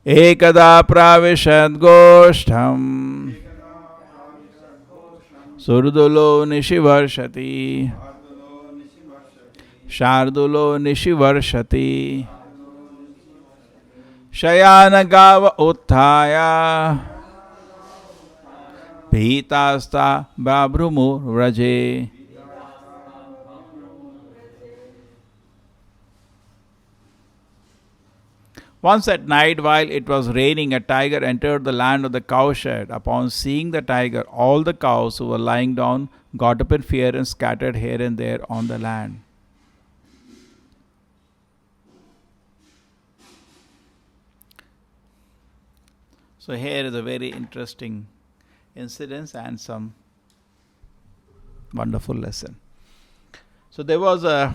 एकदा प्राविशद्गोष्ठम् सुरदुलो निशिवर्षति शार्दुलो निशिवर्षति शयानगाव उत्थाय भीतास्ता बाभ्रुमुर्व्रजे। Once at night, while it was raining, a tiger entered the land of the cowshed. Upon seeing the tiger, all the cows who were lying down got up in fear and scattered here and there on the land. So here is a very interesting incident and some wonderful lesson. So there was a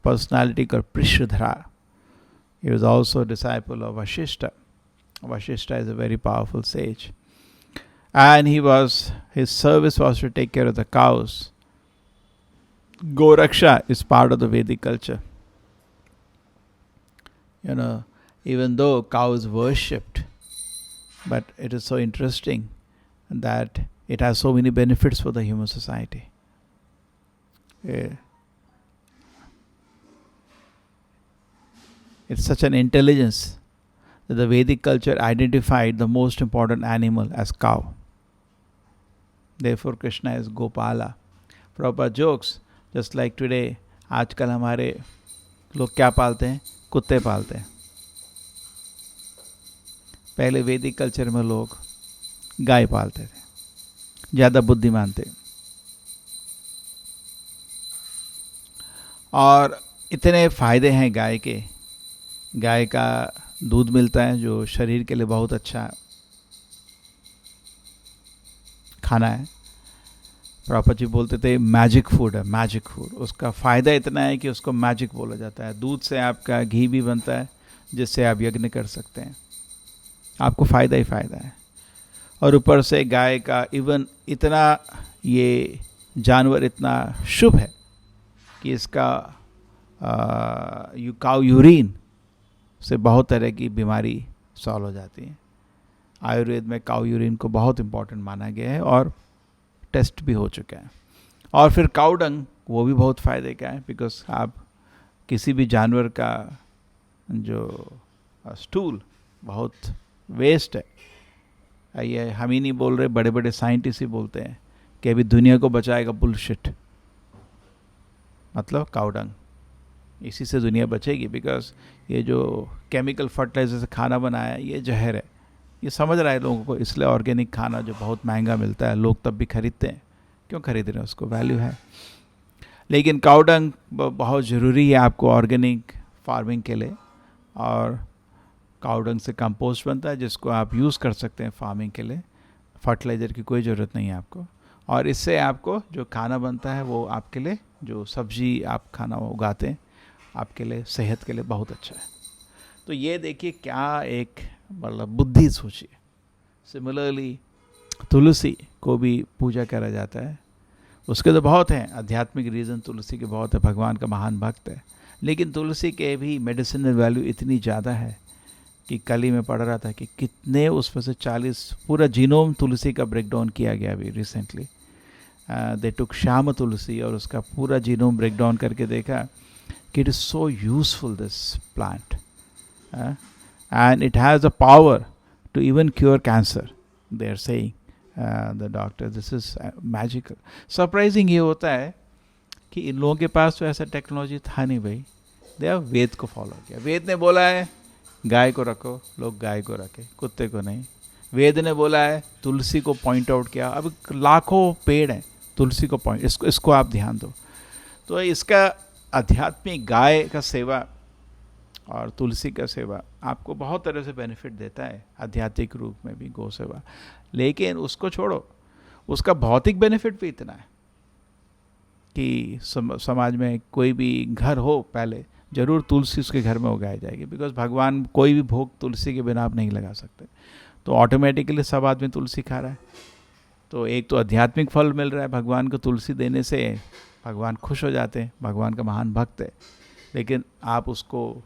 personality called Prishadhara. He was also a disciple of Vashishta. Vashishta is a very powerful sage. And his service was to take care of the cows. Goraksha is part of the Vedic culture. Even though cow is worshipped, but it is so interesting that it has so many benefits for the human society. It's such an intelligence that the Vedic culture identified the most important animal as cow. Therefore, Krishna is Gopala. Prabhupada jokes, just like today, आजकल हमारे लोग क्या पालते हैं? कुत्ते पालते हैं. पहले वैदिक कल्चर में लोग गाय पालते थे, ज़्यादा बुद्धिमान थे. और इतने फायदे हैं गाय के. गाय का दूध मिलता है जो शरीर के लिए बहुत अच्छा खाना है. प्रॉपर जी बोलते थे मैजिक फूड है, मैजिक फूड. उसका फ़ायदा इतना है कि उसको मैजिक बोला जाता है. दूध से आपका घी भी बनता है जिससे आप यज्ञ कर सकते हैं. आपको फ़ायदा ही फ़ायदा है. और ऊपर से गाय का इवन इतना ये जानवर इतना शुभ है कि इसका काउ यूरिन से बहुत तरह की बीमारी सॉल्व हो जाती है. आयुर्वेद में काउ यूरिन को बहुत इम्पॉर्टेंट माना गया है और टेस्ट भी हो चुका है. और फिर काउ डंग वो भी बहुत फ़ायदे का है, बिकॉज आप किसी भी जानवर का जो स्टूल बहुत वेस्ट है. ये हम ही नहीं बोल रहे, बड़े बड़े साइंटिस्ट ही बोलते हैं कि अभी दुनिया को बचाएगा बुलशिट. मतलब काउ डंग, इसी से दुनिया बचेगी. बिकॉज ये जो केमिकल फर्टिलाइजर से खाना बनाया है ये जहर है. ये समझ रहा है लोगों को, इसलिए ऑर्गेनिक खाना जो बहुत महंगा मिलता है लोग तब भी खरीदते हैं. क्यों खरीद रहे हैं? उसको वैल्यू है. लेकिन काउ डंग बहुत ज़रूरी है आपको ऑर्गेनिक फार्मिंग के लिए. और काउ डंग से कंपोस्ट बनता है जिसको आप यूज़ कर सकते हैं फार्मिंग के लिए. फर्टिलाइज़र की कोई ज़रूरत नहीं है आपको. और इससे आपको जो खाना बनता है वो आपके लिए, जो सब्जी आप खाना उगाते हैं, आपके लिए सेहत के लिए बहुत अच्छा है. तो ये देखिए क्या एक मतलब बुद्धि सोचिए. सिमिलरली तुलसी को भी पूजा करा जाता है. उसके तो बहुत हैं आध्यात्मिक रीज़न, तुलसी के बहुत है. भगवान का महान भक्त है. लेकिन तुलसी के भी मेडिसिनल वैल्यू इतनी ज़्यादा है कि कल ही मैं पढ़ रहा था कि कितने उसमें से 40 पूरा जीनोम तुलसी का ब्रेकडाउन किया गया अभी रिसेंटली. दे टुक श्याम तुलसी और उसका पूरा जीनोम ब्रेकडाउन करके देखा कि it is so useful this plant. And it has the power to even cure cancer. They are saying, the doctor, this is magical. Surprising ये होता है कि इन लोगों के पास तो ऐसा टेक्नोलॉजी था नहीं भाई. दे have वेद को फॉलो किया. वेद ने बोला है गाय को रखो, लोग गाय को रखे, कुत्ते को नहीं. वेद ने बोला है तुलसी को पॉइंट आउट किया. अब लाखों पेड़ हैं, तुलसी को पॉइंट, इसको आप ध्यान दो. तो इसका आध्यात्मिक गाय का सेवा और तुलसी का सेवा आपको बहुत तरह से बेनिफिट देता है, आध्यात्मिक रूप में भी गौ सेवा. लेकिन उसको छोड़ो, उसका भौतिक बेनिफिट भी इतना है कि समाज में कोई भी घर हो पहले ज़रूर तुलसी उसके घर में उगाई जाएगी. बिकॉज भगवान कोई भी भोग तुलसी के बिना आप नहीं लगा सकते. तो ऑटोमेटिकली सब आदमी तुलसी खा रहा है. तो एक तो आध्यात्मिक फल मिल रहा है, भगवान को तुलसी देने से भगवान खुश हो जाते हैं. भगवान का महान भक्त है. लेकिन आप उसको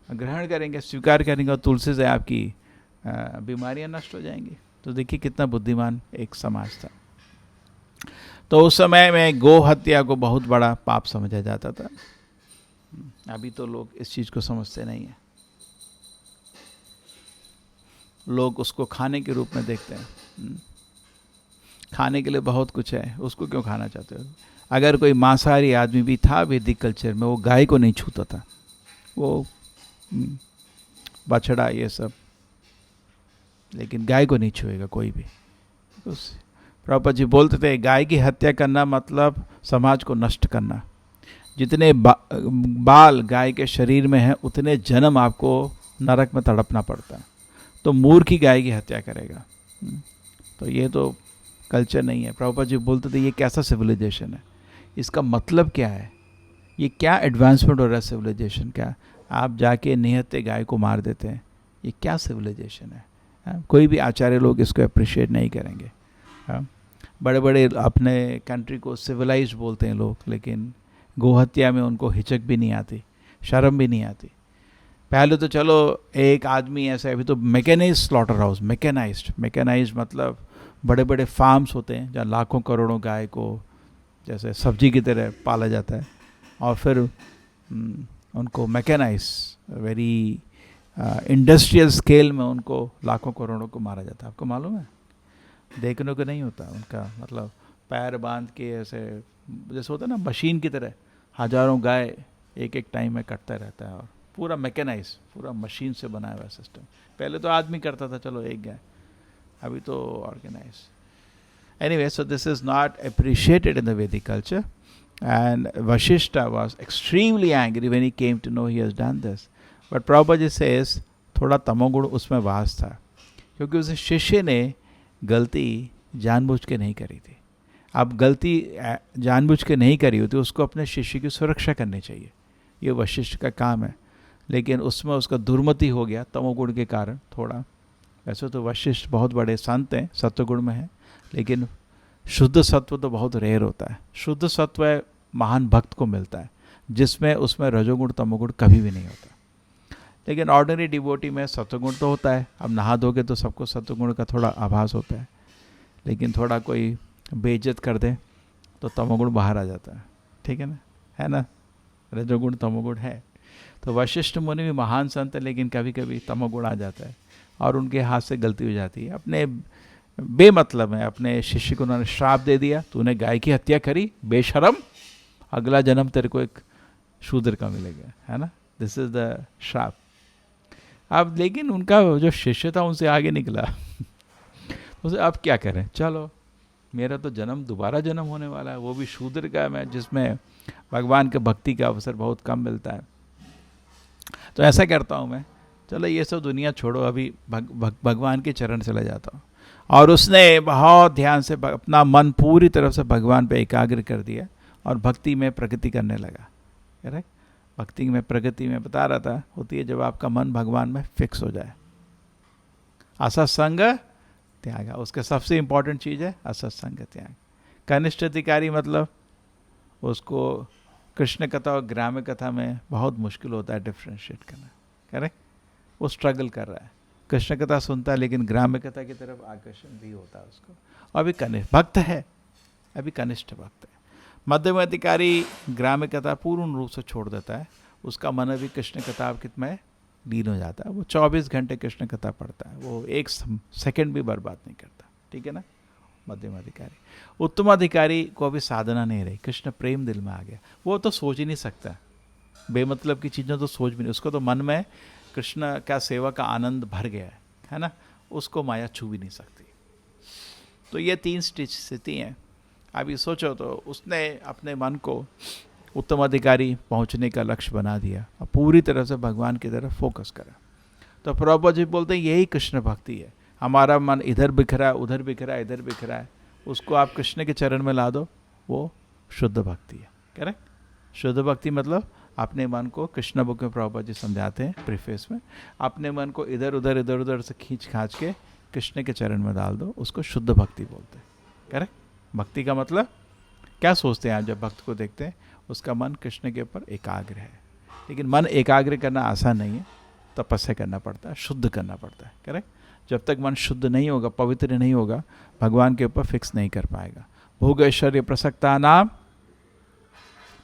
ग्रहण करेंगे, स्वीकार करेंगे और तुलसी से आपकी बीमारियां नष्ट हो जाएंगी। तो देखिए कितना बुद्धिमान एक समाज था। तो उस समय में गौ हत्या को बहुत बड़ा पाप समझा जाता था। अभी तो लोग इस चीज़ को समझते नहीं हैं, लोग उसको खाने के रूप में देखते हैं। खाने के लिए बहुत कुछ है, उसको क्यों खाना चाहते हो? अगर कोई मांसाहारी आदमी भी था वैदिक कल्चर में, वो गाय को नहीं छूता था, वो बछड़ा ये सब, लेकिन गाय को नहीं छुएगा कोई भी। प्रभुपाद जी बोलते थे गाय की हत्या करना मतलब समाज को नष्ट करना। जितने बाल गाय के शरीर में हैं उतने जन्म आपको नरक में तड़पना पड़ता है। तो मूर्ख ही गाय की हत्या करेगा। तो ये तो कल्चर नहीं है। प्रभुपाद जी बोलते थे ये कैसा सिविलाइजेशन है, इसका मतलब क्या है, ये क्या एडवांसमेंट हो रहा है सिविलाइजेशन का? आप जाके निहत्थे गाय को मार देते हैं, ये क्या सिविलाइजेशन है? कोई भी आचार्य लोग इसको अप्रिशिएट नहीं करेंगे। बड़े बड़े अपने कंट्री को सिविलाइज बोलते हैं लोग, लेकिन गोहत्या में उनको हिचक भी नहीं आती, शर्म भी नहीं आती। पहले तो चलो एक आदमी ऐसा, अभी तो मैकेनाइज्ड स्लॉटर हाउस, मैकेनाइज्ड मतलब बड़े बड़े फार्म्स होते हैं जहाँ लाखों करोड़ों गाय को जैसे सब्जी की तरह पाला जाता है, और फिर उनको मैकेनाइज वेरी इंडस्ट्रियल स्केल में उनको लाखों करोड़ों को मारा जाता है। आपको मालूम है? देखने को नहीं होता उनका, मतलब पैर बांध के ऐसे जैसे होता है ना, मशीन की तरह हजारों गाय एक एक टाइम में कटता रहता है, और पूरा मैकेनाइज, पूरा मशीन से बनाया हुआ सिस्टम। पहले तो आदमी करता था, चलो एक गाय, अभी तो organise. Anyway, so this is not appreciated in the Vedic culture, and Vashishta was extremely angry when he came to know he has done this. But Prabhupada ji says थोड़ा तमोगुण उसमें वास था, क्योंकि उस शिष्य ने गलती जानबूझ के नहीं करी थी। अब गलती जानबूझ के नहीं करी होती, उसको अपने शिष्य की सुरक्षा करनी चाहिए, ये वशिष्ठ का काम है। लेकिन उसमें उसका दुर्मति हो गया तमोगुण के कारण थोड़ा। वैसे तो वशिष्ठ बहुत बड़े संत हैं, सत्वगुण में हैं, लेकिन शुद्ध सत्व तो बहुत रेयर होता है। शुद्ध सत्व महान भक्त को मिलता है, जिसमें उसमें रजोगुण तमोगुण कभी भी नहीं होता। लेकिन ऑर्डिनरी डिवोटी में सत्वगुण तो होता है। अब नहा धोके तो सबको सत्वगुण का थोड़ा आभास होता है, लेकिन थोड़ा कोई बेइज्जत कर दे तो तमोगुण बाहर आ जाता है। ठीक है ना? रजोगुण तमोगुण है। तो वशिष्ठ मुनि भी महान संत है, लेकिन कभी कभी तमोगुण आ जाता है और उनके हाथ से गलती हो जाती है। अपने बेमतलब है, अपने शिष्य को उन्होंने श्राप दे दिया, तूने गाय की हत्या करी बेशरम, अगला जन्म तेरे को एक शूद्र का मिलेगा, है ना? दिस इज द श्राप। अब लेकिन उनका जो शिष्य था उनसे आगे निकला उसे अब क्या करें, चलो मेरा तो जन्म दोबारा जन्म होने वाला है, वो भी शूद्र का, मैं जिसमें भगवान के भक्ति का अवसर बहुत कम मिलता है। तो ऐसा करता हूँ मैं, चलो ये सब दुनिया छोड़ो, अभी भगवान के चरण चला जाता हूँ। और उसने बहुत ध्यान से अपना मन पूरी तरफ से भगवान पे एकाग्र कर दिया और भक्ति में प्रगति करने लगा। करेक्ट? भक्ति में प्रगति में बता रहा था होती है जब आपका मन भगवान में फिक्स हो जाए। असत्संग त्याग, उसका सबसे इंपॉर्टेंट चीज़ है असत्संग त्याग। कनिष्ठ अधिकारी मतलब उसको कृष्ण कथा और ग्राम्य कथा में बहुत मुश्किल होता है डिफ्रेंशिएट करना। करेक्ट? वो स्ट्रगल कर रहा है, कृष्ण कथा सुनता है लेकिन ग्राम्य कथा की तरफ आकर्षण भी होता है उसको। अभी कनिष्ठ भक्त है, अभी कनिष्ठ भक्त है। मध्यम अधिकारी ग्राम्य कथा पूर्ण रूप से छोड़ देता है, उसका मन अभी कृष्ण कथा में लीन हो जाता है। वो 24 घंटे कृष्ण कथा पढ़ता है, वो एक सेकंड भी बर्बाद नहीं करता। ठीक है ना? मध्यम अधिकारी। उत्तम अधिकारी को अभी साधना नहीं रही, कृष्ण प्रेम दिल में आ गया, वो तो सोच ही नहीं सकता, बेमतलब की चीज़ें तो सोच भी नहीं, उसको तो मन में कृष्ण का सेवा का आनंद भर गया है ना? उसको माया छू भी नहीं सकती। तो ये 3 स्थिति हैं। अभी सोचो तो उसने अपने मन को उत्तम अधिकारी पहुंचने का लक्ष्य बना दिया और पूरी तरह से भगवान की तरफ फोकस करा। तो प्रभुपाद जी बोलते हैं यही कृष्ण भक्ति है। हमारा मन इधर बिखरा है, उधर बिखरा है, इधर बिखरा है, उसको आप कृष्ण के चरण में ला दो, वो शुद्ध भक्ति है। करेक्ट? शुद्ध भक्ति मतलब अपने मन को, कृष्ण बुक में प्रभुपाद जी समझाते हैं प्रीफेस में, अपने मन को इधर उधर से खींच खाच के कृष्ण के चरण में डाल दो, उसको शुद्ध भक्ति बोलते हैं। करेक्ट? भक्ति का मतलब क्या सोचते हैं आप जब भक्त को देखते हैं? उसका मन कृष्ण के ऊपर एकाग्र है। लेकिन मन एकाग्र करना आसान नहीं है, तपस्या करना पड़ता है, शुद्ध करना पड़ता है। करेक्ट? जब तक मन शुद्ध नहीं होगा, पवित्र नहीं होगा, भगवान के ऊपर फिक्स नहीं कर पाएगा। भोग ऐश्वर्य प्रसक्ता नाम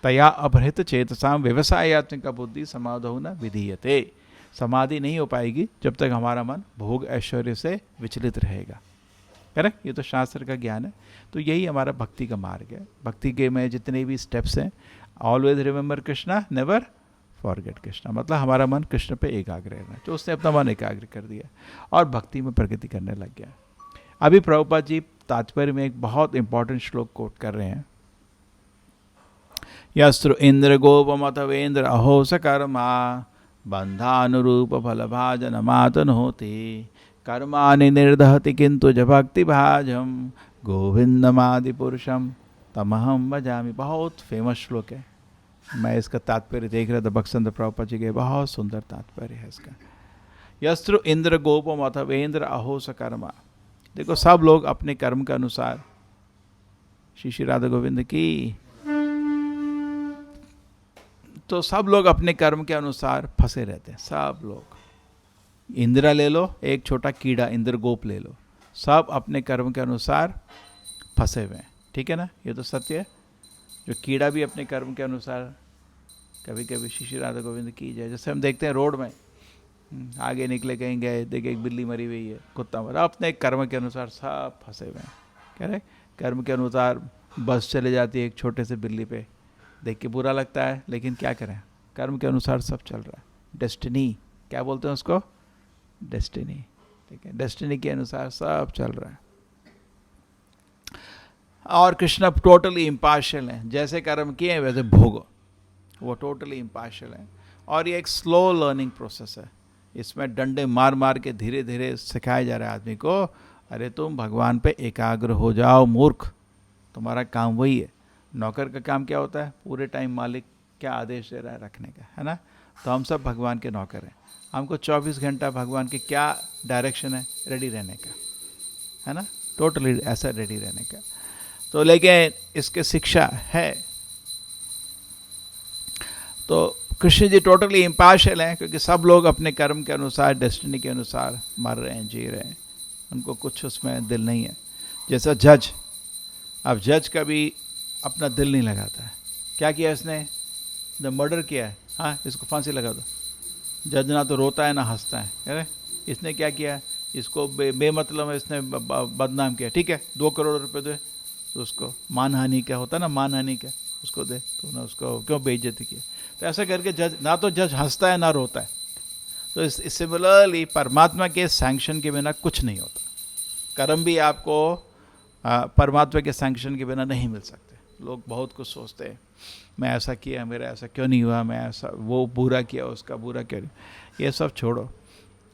तया अपहृत चेतसाम व्यवसायत्मिक बुद्धि समाधौ न विधीयते। समाधि नहीं हो पाएगी जब तक हमारा मन भोग ऐश्वर्य से विचलित रहेगा। करेक्ट? ये तो शास्त्र का ज्ञान है। तो यही हमारा भक्ति का मार्ग है। भक्ति के में जितने भी स्टेप्स हैं, always remember Krishna, never forget Krishna, मतलब हमारा मन कृष्ण पे एकाग्र रहना। जो उसने अपना मन एकाग्र कर दिया और भक्ति में प्रगति करने लग गया। अभी प्रभुपाद जी तात्पर्य में एक बहुत इंपॉर्टेंट श्लोक कोट कर रहे हैं। यस्त्र इंद्र गोपमथवेंद्र अहो सकर्मा बंधानुरूप फल भाजन मातन होते कर्माणि निर्दहति किंतु ज भक्ति भाजम गोविंदमादि पुरुषम तमहम भजामि। बहुत फेमस श्लोक है। मैं इसका तात्पर्य देख रहा था, बक्संद प्रभुपाद जी के, बहुत सुंदर तात्पर्य है इसका। यस्त्र इंद्र गोपम अथवेंद्र अहो सकर्मा। देखो सब लोग अपने कर्म के अनुसार, श्री श्री राधा गोविंद की, तो सब लोग अपने कर्म के अनुसार फंसे रहते हैं। सब लोग, इंद्र ले लो, एक छोटा कीड़ा इंद्रगोप ले लो, सब अपने कर्म के अनुसार फंसे हुए हैं। ठीक है ना? ये तो सत्य है। जो कीड़ा भी अपने कर्म के अनुसार, कभी कभी श्री श्री राधा गोविंद की जय, जैसे हम देखते हैं रोड में, आगे निकले कहीं गए, देखे एक बिल्ली मरी हुई है, कुत्ता मरा, अपने कर्म के अनुसार सब फंसे हुए हैं। कह रहे कर्म के अनुसार बस चले जाती है एक छोटे से बिल्ली पे, देख के बुरा लगता है, लेकिन क्या करें, कर्म के अनुसार सब चल रहा है। डेस्टिनी, क्या बोलते हैं उसको? डेस्टिनी। ठीक है, डेस्टिनी के अनुसार सब चल रहा है। और कृष्ण टोटली इम्पार्शियल है, जैसे कर्म किए वैसे भोगो, वो टोटली इम्पार्शियल है। और ये एक स्लो लर्निंग प्रोसेस है। इसमें डंडे मार मार के धीरे धीरे सिखाया जा रहा है आदमी को, अरे तुम भगवान पे एकाग्र हो जाओ मूर्ख, तुम्हारा काम वही है। नौकर का काम क्या होता है? पूरे टाइम मालिक क्या आदेश दे रहा है रखने का, है ना? तो हम सब भगवान के नौकर हैं। हमको 24 घंटा भगवान के क्या डायरेक्शन है, रेडी रहने का, है ना? टोटली ऐसा रेडी रहने का। तो लेकिन इसके शिक्षा है। तो कृष्ण जी टोटली इम्पार्शियल हैं, क्योंकि सब लोग अपने कर्म के अनुसार, डेस्टिनी के अनुसार मर रहे हैं, जी रहे हैं, उनको कुछ उसमें दिल नहीं है। जैसा जज, अब जज का भी अपना दिल नहीं लगाता है। क्या किया इसने? जब मर्डर किया है, हाँ इसको फांसी लगा दो। जज ना तो रोता है ना हंसता है। अरे इसने क्या किया? इसको बेमतलब में इसने बदनाम किया, ठीक है 2 करोड़ रुपए दे, तो उसको मानहानि क्या होता है ना, मानहानि क्या, उसको दे, तो ना उसको क्यों बेइज्जती किया। तो ऐसा करके जज, ना तो जज हंसता है ना रोता है। तो इस सिमिलरली परमात्मा के सैंक्शन के बिना कुछ नहीं होता। कर्म भी आपको परमात्मा के सैंक्शन के बिना नहीं मिल सकते। लोग बहुत कुछ सोचते हैं, मैं ऐसा किया, मेरा ऐसा क्यों नहीं हुआ, मैं ऐसा, वो बुरा किया, उसका बुरा क्यों नहीं। ये सब छोड़ो,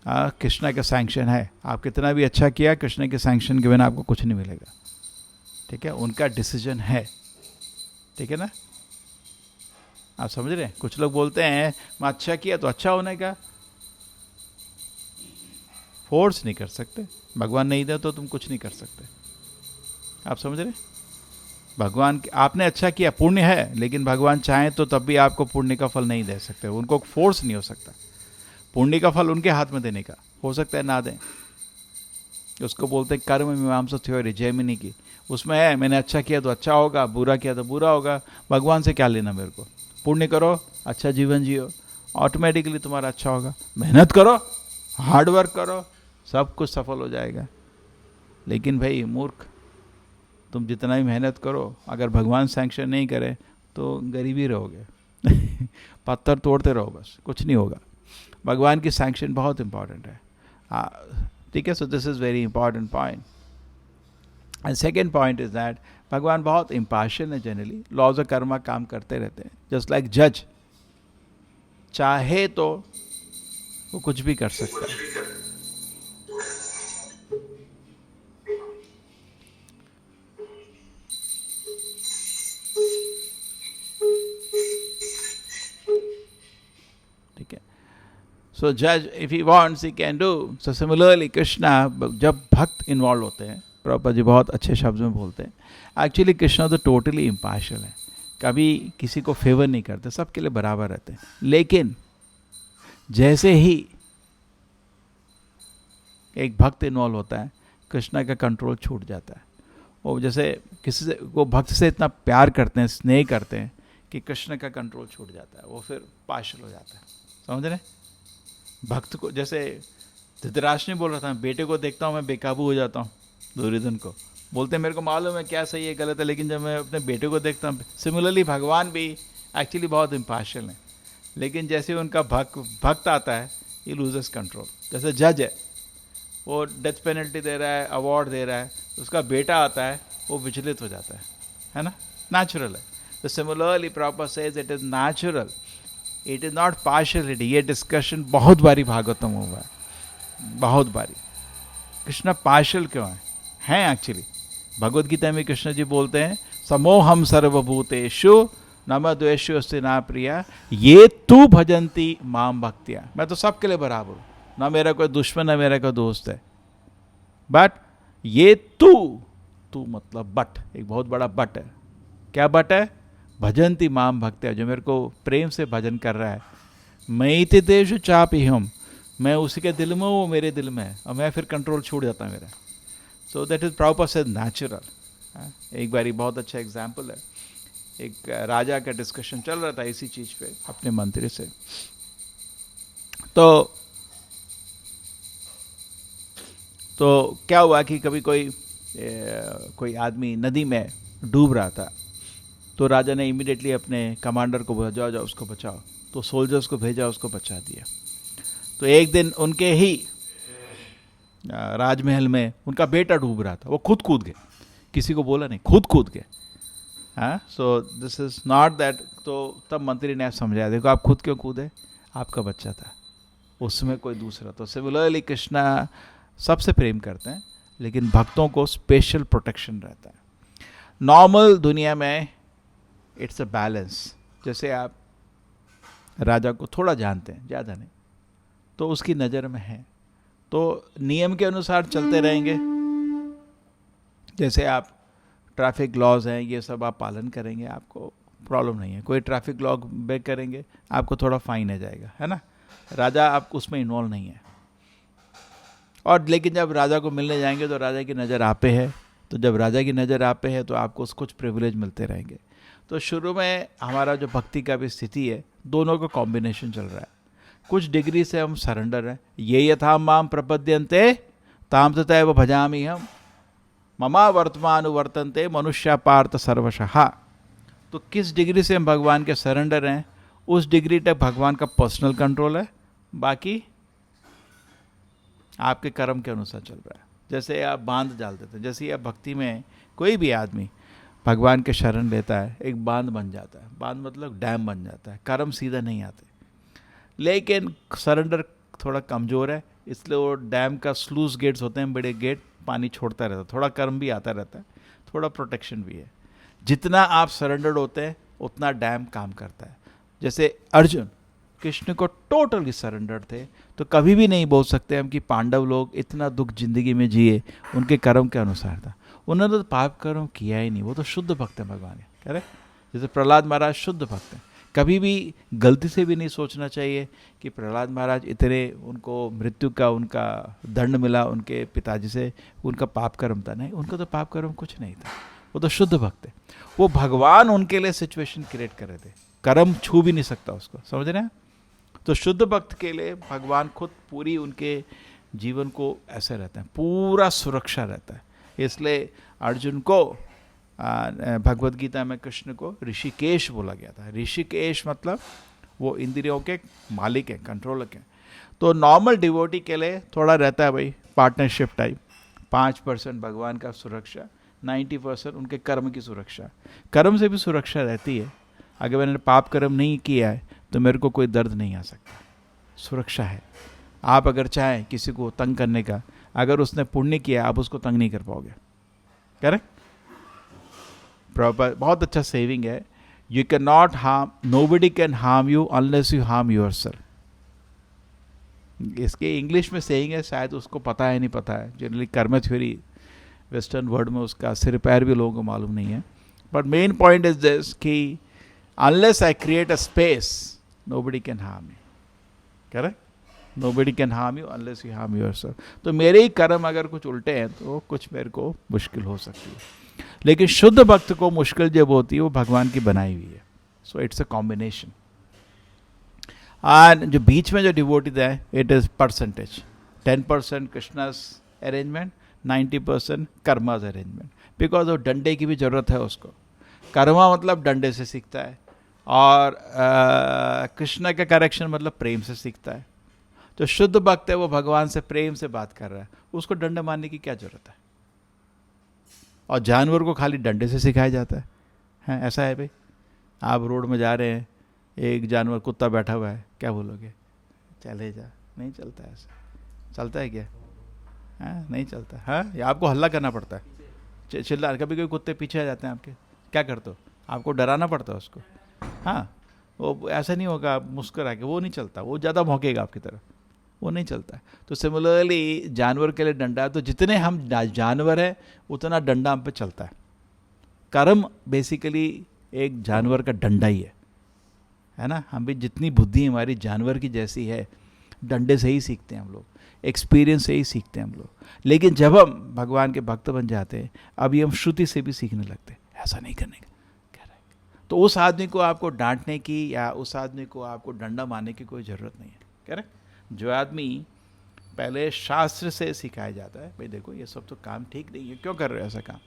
कृष्णा का सैंक्शन है। आप कितना भी अच्छा किया, कृष्ण के सैंक्शन के बिना आपको कुछ नहीं मिलेगा। ठीक है, उनका डिसीजन है। ठीक है ना? आप समझ रहे हैं? कुछ लोग बोलते हैं मैं अच्छा किया तो अच्छा होने का, फोर्स नहीं कर सकते। भगवान नहीं दे तो तुम कुछ नहीं कर सकते। आप समझ रहे? भगवान, आपने अच्छा किया, पुण्य है, लेकिन भगवान चाहें तो तब भी आपको पुण्य का फल नहीं दे सकते। उनको फोर्स नहीं हो सकता। पुण्य का फल उनके हाथ में देने का, हो सकता है ना दें। उसको बोलते हैं कर्म मीमांसा थ्योरी, जैमिनी की। उसमें है मैंने अच्छा किया तो अच्छा होगा, बुरा किया तो बुरा होगा। भगवान से क्या लेना मेरे को? पुण्य करो, अच्छा जीवन जियो, ऑटोमेटिकली तुम्हारा अच्छा होगा। मेहनत करो, हार्ड वर्क करो, सब कुछ सफल हो जाएगा। लेकिन भाई मूर्ख, तुम जितना भी मेहनत करो, अगर भगवान सैंक्शन नहीं करे तो गरीबी रहोगे। पत्थर तोड़ते रहो, बस कुछ नहीं होगा। भगवान की सैंक्शन बहुत इंपॉर्टेंट है। ठीक है, so this is very important point. And second point is that भगवान बहुत इम्पार्शियल है। जनरली लॉज ऑफ कर्मा काम करते रहते हैं। जस्ट लाइक जज चाहे तो वो कुछ भी कर सकता है। ठीक है, सो जज if he wants he can do. So similarly Krishna, जब भक्त इन्वॉल्व होते हैं, प्रभुपाद जी बहुत अच्छे शब्द में बोलते हैं, एक्चुअली कृष्णा तो टोटली इम्पार्शियल है, कभी किसी को फेवर नहीं करते, सबके लिए बराबर रहते हैं। लेकिन जैसे ही एक भक्त इन्वॉल्व होता है, कृष्णा का कंट्रोल छूट जाता है। वो जैसे किसी से, वो भक्त से इतना प्यार करते हैं, स्नेह करते हैं कि कृष्ण का कंट्रोल छूट जाता है, वो फिर पार्शल हो जाता है। समझ रहे? भक्त को, जैसे धृतराष्ट्र ने बोल रहा था, बेटे को देखता हूँ मैं बेकाबू हो जाता हूँ, दुर्योधन को बोलते हैं मेरे को मालूम है क्या सही है गलत है, लेकिन जब मैं अपने बेटे को देखता हूँ। सिमिलरली भगवान भी एक्चुअली बहुत इम्पार्शियल है, लेकिन जैसे उनका भक्त आता है, ये लूजेस कंट्रोल। जैसे जज है, वो डेथ पेनल्टी दे रहा है, अवार्ड दे रहा है, उसका बेटा आता है, वो विचलित हो जाता है ना? नेचुरल है। तो similarly proper says it is natural, it is not partiality. ये डिस्कशन बहुत बारी भागवतम हुआ है, बहुत बारी। कृष्ण पार्शियल क्यों है एक्चुअली? भगवद गीता में कृष्ण जी बोलते हैं, समोहम सर्वभूतेषु नम द्वेषु अस्ति ना प्रिया ये तू भजंती माम भक्तिया। मैं तो सबके लिए बराबर हूँ, ना मेरा कोई दुश्मन ना मेरा कोई दोस्त है, बट ये तू मतलब बट, एक बहुत बड़ा बट है। क्या बट है? भजंती माम भक्तिया, जो मेरे को प्रेम से भजन कर रहा है। मैं तेषु चापि हम, मैं उसी के दिल में हूँ, वो मेरे दिल में है, और मैं फिर कंट्रोल छूट जाता है मेरा। सो दैट इज प्रॉपर से नेचुरल। एक बारी बहुत अच्छा एग्जाम्पल है, एक राजा का डिस्कशन चल रहा था इसी चीज पे अपने मंत्री से। तो क्या हुआ कि कभी कोई आदमी नदी में डूब रहा था, तो राजा ने इमीडिएटली अपने कमांडर को बोला, जाओ उसको बचाओ। तो सोल्जर्स को भेजा, उसको बचा दिया। तो एक दिन उनके ही राजमहल में उनका बेटा डूब रहा था, वो खुद कूद गए, किसी को बोला नहीं, खुद कूद गए। हाँ, सो दिस इज नॉट दैट। तो तब मंत्री ने समझाया, देखो आप खुद क्यों कूदे, आपका बच्चा था, उसमें कोई दूसरा। तो सिमिलरली कृष्णा सबसे प्रेम करते हैं, लेकिन भक्तों को स्पेशल प्रोटेक्शन रहता है। नॉर्मल दुनिया में इट्स अ बैलेंस। जैसे आप राजा को थोड़ा जानते हैं, ज़्यादा नहीं, तो उसकी नज़र में है, तो नियम के अनुसार चलते रहेंगे। जैसे आप ट्रैफिक लॉज हैं, ये सब आप पालन करेंगे, आपको प्रॉब्लम नहीं है। कोई ट्रैफिक लॉ ब्रेक करेंगे, आपको थोड़ा फाइन आ जाएगा, है ना? राजा आप उसमें इन्वॉल्व नहीं है। और लेकिन जब राजा को मिलने जाएंगे तो राजा की नज़र आप पे है, तो जब राजा की नज़र आप पे है तो आपको कुछ प्रिविलेज मिलते रहेंगे। तो शुरू में हमारा जो भक्ति का भी स्थिति है, दोनों का कॉम्बिनेशन चल रहा है। कुछ डिग्री से हम सरेंडर हैं, ये यथा माम प्रपद्यन्ते ताम तथैव भजामि हम ममा वर्तमानुवर्तन्ते मनुष्या पार्थ सर्वशः। तो किस डिग्री से हम भगवान के सरेंडर हैं, उस डिग्री तक भगवान का पर्सनल कंट्रोल है, बाकी आपके कर्म के अनुसार चल रहा है। जैसे आप बांध डाल देते हैं, जैसे आप भक्ति में कोई भी आदमी भगवान के शरण लेता है, एक बांध बन जाता है। बांध मतलब डैम बन जाता है, कर्म सीधा नहीं आते। लेकिन सरेंडर थोड़ा कमज़ोर है, इसलिए वो डैम का स्लूस गेट्स होते हैं, बड़े गेट, पानी छोड़ता रहता है, थोड़ा कर्म भी आता रहता है, थोड़ा प्रोटेक्शन भी है। जितना आप सरेंडर्ड होते हैं उतना डैम काम करता है। जैसे अर्जुन कृष्ण को टोटली सरेंडर थे, तो कभी भी नहीं बोल सकते हम कि पांडव लोग इतना दुख जिंदगी में जिए, उनके कर्म के अनुसार था। उन्होंने तो पाप कर्म किया ही नहीं, वो तो शुद्ध भक्त है भगवान के, कह रहे। जैसे प्रहलाद महाराज शुद्ध भक्त हैं, कभी भी गलती से भी नहीं सोचना चाहिए कि प्रहलाद महाराज इतने, उनको मृत्यु का उनका दंड मिला उनके पिताजी से, उनका पाप कर्म था। नहीं, उनका तो पाप कर्म कुछ नहीं था, वो तो शुद्ध भक्त है। वो भगवान उनके लिए सिचुएशन क्रिएट कर रहे थे, कर्म छू भी नहीं सकता उसको, समझ रहे हैं? तो शुद्ध भक्त के लिए भगवान खुद पूरी उनके जीवन को ऐसे रहता है, पूरा सुरक्षा रहता है। इसलिए अर्जुन को भगवद गीता में कृष्ण को ऋषिकेश बोला गया था। ऋषिकेश मतलब वो इंद्रियों के मालिक हैं, कंट्रोलर हैं। तो नॉर्मल डिवोटी के लिए थोड़ा रहता है भाई पार्टनरशिप टाइप, 5% भगवान का सुरक्षा, 90% उनके कर्म की सुरक्षा। कर्म से भी सुरक्षा रहती है, अगर मैंने पाप कर्म नहीं किया है तो मेरे को कोई दर्द नहीं आ सकता, सुरक्षा है। आप अगर चाहें किसी को तंग करने का, अगर उसने पुण्य किया आप उसको तंग नहीं कर पाओगे, करेक्ट? प्रॉपर, बहुत अच्छा सेविंग है, you can not harm, nobody can harm you unless you harm yourself. इसके इंग्लिश में सेइंग है, शायद उसको पता है नहीं पता है, जनरली कर्म थ्योरी वेस्टर्न वर्ल्ड में उसका सिर पैर भी लोगों को मालूम नहीं है। But main point is this कि unless I create a space nobody can harm me, correct? Nobody can harm you unless you harm yourself. तो मेरे ही कर्म अगर कुछ उल्टे हैं तो कुछ मेरे को मुश्किल हो सकती है, लेकिन शुद्ध भक्त को मुश्किल जब होती है वो भगवान की बनाई हुई है। So it's a combination. और जो बीच में जो डिवोटीज है, it is percentage, 10% Krishna's arrangement, 90% karma's arrangement, because वो डंडे की भी जरूरत है उसको। कर्मा मतलब डंडे से सीखता है, और कृष्ण का करेक्शन मतलब प्रेम से सीखता है। जो शुद्ध भक्त है वो भगवान से प्रेम से बात कर रहा है, उसको डंडे मारने की क्या जरूरत है। और जानवर को खाली डंडे से सिखाया जाता है, हैं? ऐसा है भाई, आप रोड में जा रहे हैं, एक जानवर कुत्ता बैठा हुआ है, क्या बोलोगे? चले जा। नहीं चलता है ऐसा। चलता है क्या? हाँ, नहीं चलता। हाँ, या आपको हल्ला करना पड़ता है, चिल्ला। कभी कभी कुत्ते पीछे आ जाते हैं आपके, क्या करते हो? आपको डराना पड़ता है उसको। हाँ, वो ऐसा नहीं होगा आप मुस्कुरा के, वो नहीं चलता, वो ज़्यादा भौंकेगा आपकी तरफ, वो नहीं चलता है। तो सिमिलरली जानवर के लिए डंडा है, तो जितने हम जानवर हैं उतना डंडा हम पे चलता है। कर्म बेसिकली एक जानवर का डंडा ही है ना। हम भी जितनी बुद्धि हमारी जानवर की जैसी है, डंडे से ही सीखते हैं हम लोग, एक्सपीरियंस से ही सीखते हैं हम लोग। लेकिन जब हम भगवान के भक्त बन जाते हैं, अभी हम श्रुति से भी सीखने लगते हैं ऐसा नहीं करने का। तो उस आदमी को आपको डांटने की या उस आदमी को आपको डंडा मारने की कोई ज़रूरत नहीं है। करेक्ट। जो आदमी पहले शास्त्र से सिखाया जाता है, भाई देखो ये सब तो काम ठीक नहीं है, क्यों कर रहे हो ऐसा काम,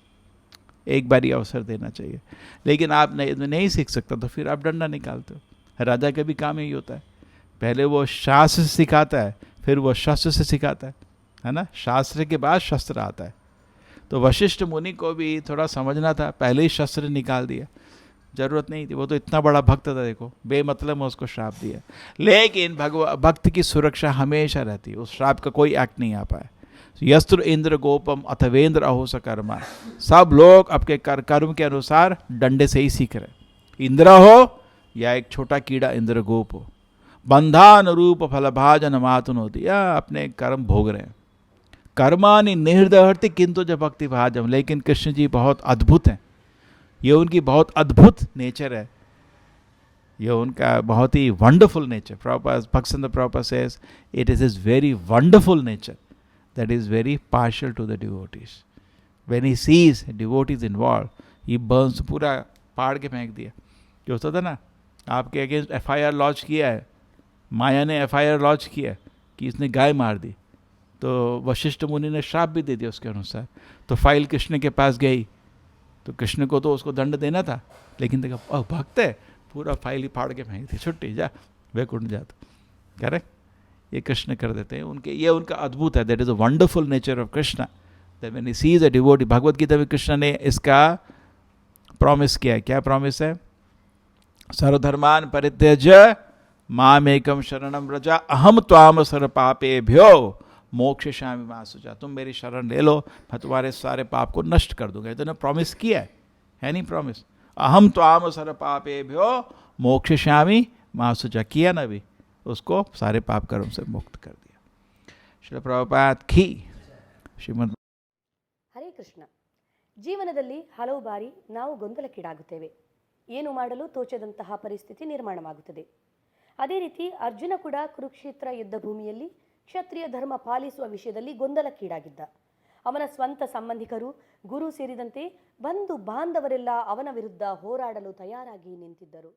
एक बार ही अवसर देना चाहिए। लेकिन आप नहीं सीख सकता तो फिर आप डंडा निकालते हो। राजा का भी काम यही होता है, पहले वो शास्त्र से सिखाता है, फिर वो शस्त्र से सिखाता है ना। शास्त्र के बाद शस्त्र आता है। तो वशिष्ठ मुनि को भी थोड़ा समझना था, पहले ही शस्त्र निकाल दिया, जरूरत नहीं थी। वो तो इतना बड़ा भक्त था, देखो बेमतलब में उसको श्राप दिया। लेकिन भक्त की सुरक्षा हमेशा रहती है, उस श्राप का कोई एक्ट नहीं आ पाया। यस्त्र इंद्र गोपम अथवेंद्र अहोस कर्मा, सब लोग अपने कर्म के अनुसार डंडे से ही सीख रहे। इंद्र हो या एक छोटा कीड़ा इंद्र गोप हो, बंधान रूप फलभाजन मातुन होती, या अपने कर्म भोग रहे हैं। कर्मानि निर्दहति किंतु जब भक्ति भाजम, लेकिन कृष्ण जी बहुत अद्भुत हैं, ये उनकी बहुत अद्भुत नेचर है, ये उनका बहुत ही wonderful nature. Bhaktivinoda Prabhupada says it is his very wonderful nature that is very partial to the devotees. When he sees devotees involved, he burns, पूरा पाड़ के फेंक दिया। जो होता था ना, आपके अगेंस्ट FIR लॉन्च किया है, माया ने FIR लॉन्च किया कि इसने गाय मार दी, तो वशिष्ठ मुनि ने श्राप भी दे दिया उसके अनुसार। तो फाइल कृष्ण के पास गई, तो कृष्ण को तो उसको दंड देना था, लेकिन देखा भक्त है, पूरा फाइल ही फाड़ के फेंक दी, छुट्टी जा, वैकुंठ जाता। करेक्ट। ये कृष्ण कर देते हैं, उनके ये उनका अद्भुत है। That is a wonderful nature of Krishna, that when he sees a devotee. Bhagavad Gita में कृष्ण ने इसका प्रॉमिस किया है। क्या प्रॉमिस है? सर्वधर्मान परित्यज्य मामेकम शरणम व्रज अहम त्वाम सर्व पापेभ्यो मोक्षयिष्यामि मा शुचा। तुम मेरी शरण ले लो, मैं तुम्हारे सारे पाप को नष्ट कर दूंगा। तो ने प्रॉमिस किया है नहीं प्रॉमिस? अहम त्वाम सर्व पापेभ्यो मोक्षयिष्यामि मा शुचा, किया ना भी, उसको सारे पाप कर्म से मुक्त कर दिया। श्रील प्रभुपाद की श्रीमद्। ಹರೇ ಕೃಷ್ಣ. ಜೀವನದಲ್ಲಿ ಹಲವು ಬಾರಿ ನಾವು ಗೊಂದಲಕ್ಕೀಡಾಗುತ್ತೇವೆ, ಏನು ಮಾಡಲು ತೋಚದಂತಹ ಪರಿಸ್ಥಿತಿ ನಿರ್ಮಾಣವಾಗುತ್ತದೆ. ಅದೇ ರೀತಿ ಅರ್ಜುನ ಕೂಡ ಕುರುಕ್ಷೇತ್ರ ಯುದ್ಧ ಭೂಮಿಯಲ್ಲಿ ಕ್ಷತ್ರಿಯ ಧರ್ಮ ಪಾಲಿಸುವ ವಿಷಯದಲ್ಲಿ ಗೊಂದಲಕ್ಕೀಡಾಗಿದ್ದ. ಅವನ ಸ್ವಂತ ಸಂಬಂಧಿಕರು, ಗುರು ಸೇರಿದಂತೆ ಬಂಧು ಬಾಂಧವರೆಲ್ಲ ಅವನ ವಿರುದ್ಧ ಹೋರಾಡಲು ತಯಾರಾಗಿ ನಿಂತಿದ್ದರು.